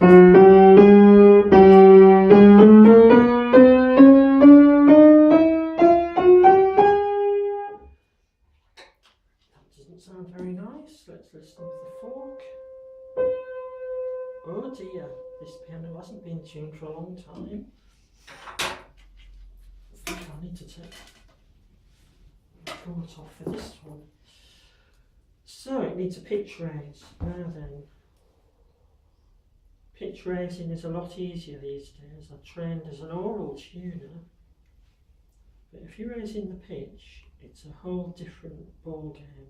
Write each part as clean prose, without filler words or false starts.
Doesn't sound very nice. Let's listen with the fork. Oh dear, this piano hasn't been tuned for a long time. I think I need to take the coat off for this one. So it needs a pitch raise. Now then, pitch raising is a lot easier these days. I trained as an oral tuner, but if you're raising the pitch, it's a whole different ball game.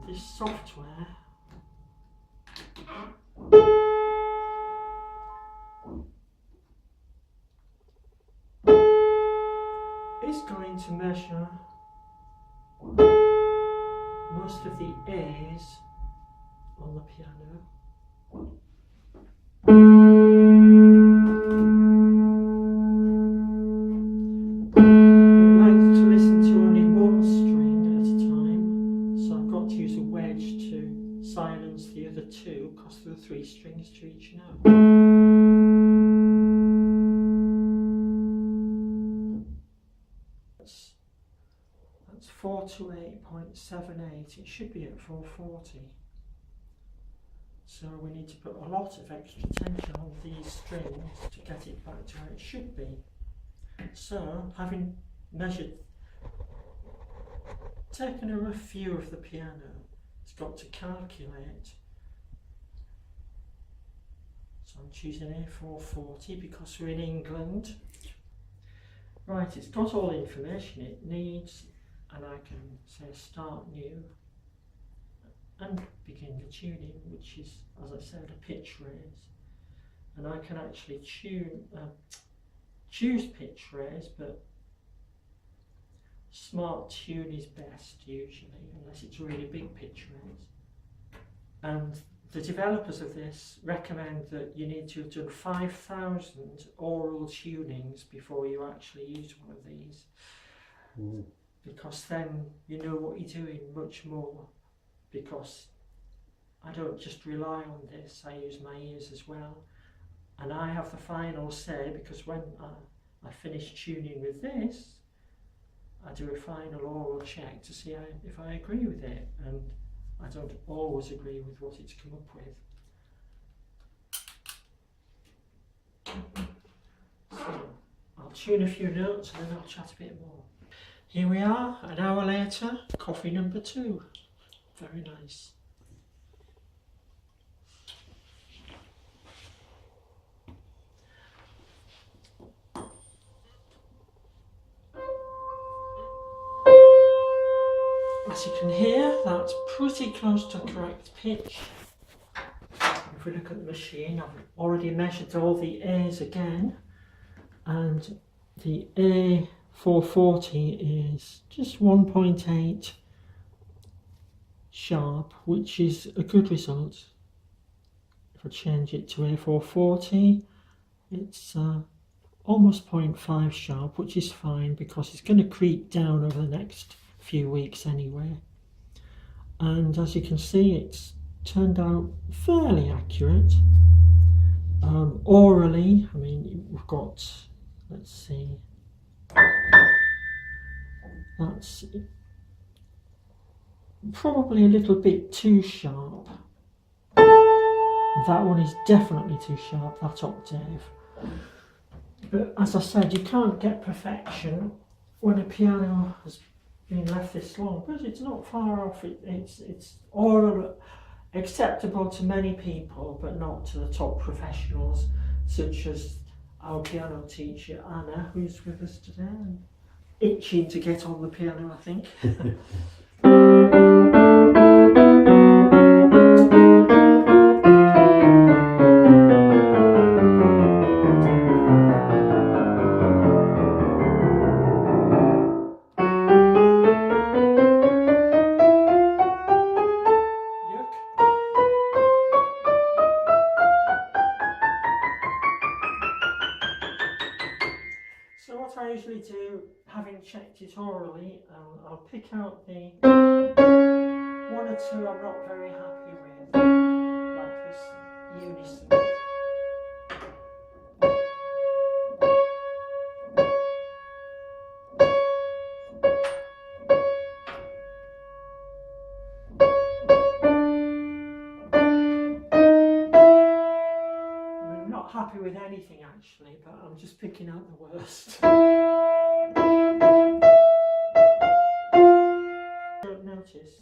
This software is going to measure most of the A's on the piano. Silence the other two because there are 3 strings to each note. That's 428.78. It should be at 440. So we need to put a lot of extra tension on these strings to get it back to where it should be. So, having taken a rough view of the piano, it's got to calculate. So I'm choosing A440 because we're in England. Right, it's got all the information it needs, and I can say start new and begin the tuning, which is, as I said, a pitch raise. And I can actually choose pitch raise, but smart tune is best usually, unless it's a really big pitch raise. And the developers of this recommend that you need to have done 5,000 oral tunings before you actually use one of these, because then you know what you're doing much more. Because I don't just rely on this, I use my ears as well, and I have the final say, because when I finish tuning with this, I do a final oral check to see if I agree with it, and I don't always agree with what it's come up with. So I'll tune a few notes and then I'll chat a bit more. Here we are, an hour later, coffee number 2. Very nice. As you can hear, that's pretty close to correct pitch. If we look at the machine, I've already measured all the A's again, and the A440 is just 1.8 sharp, which is a good result. If I change it to A440, it's almost 0.5 sharp, which is fine because it's going to creep down over the next few weeks anyway. And as you can see, it's turned out fairly accurate. Orally, I mean, we've got, let's see, that's probably a little bit too sharp. That one is definitely too sharp, that octave. But as I said, you can't get perfection when a piano has been left this long, but it's not far off. It's oral acceptable to many people, but not to the top professionals, such as our piano teacher Anna, who's with us today and itching to get on the piano, I think. So what I usually do, having checked it orally, I'll pick out the 1 or 2 I'm not very happy with, unison. I'm not happy with anything actually, but I'm just picking out the worst. Don't notice.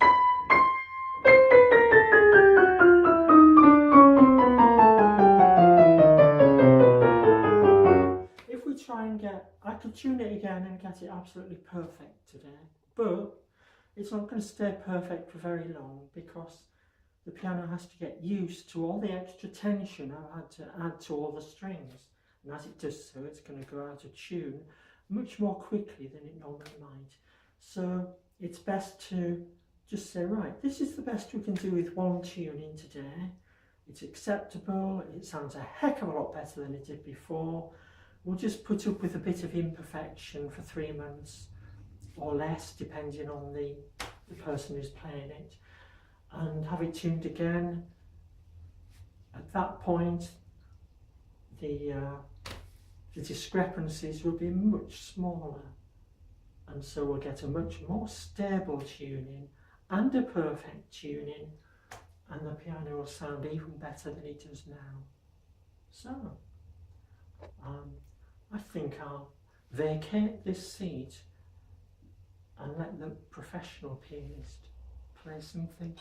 If we try and I could tune it again and get it absolutely perfect today, but it's not going to stay perfect for very long because the piano has to get used to all the extra tension I've had to add to all the strings, and as it does so, it's going to go out of tune much more quickly than it normally might. So it's best to just say, right, this is the best we can do with one tuning today. It's acceptable, it sounds a heck of a lot better than it did before. We'll just put up with a bit of imperfection for 3 months or less, depending on the person who's playing it, and have it tuned again. At that point, the discrepancies will be much smaller, and so we'll get a much more stable tuning and a perfect tuning, and the piano will sound even better than it does now. So, I think I'll vacate this seat and let the professional pianist play something.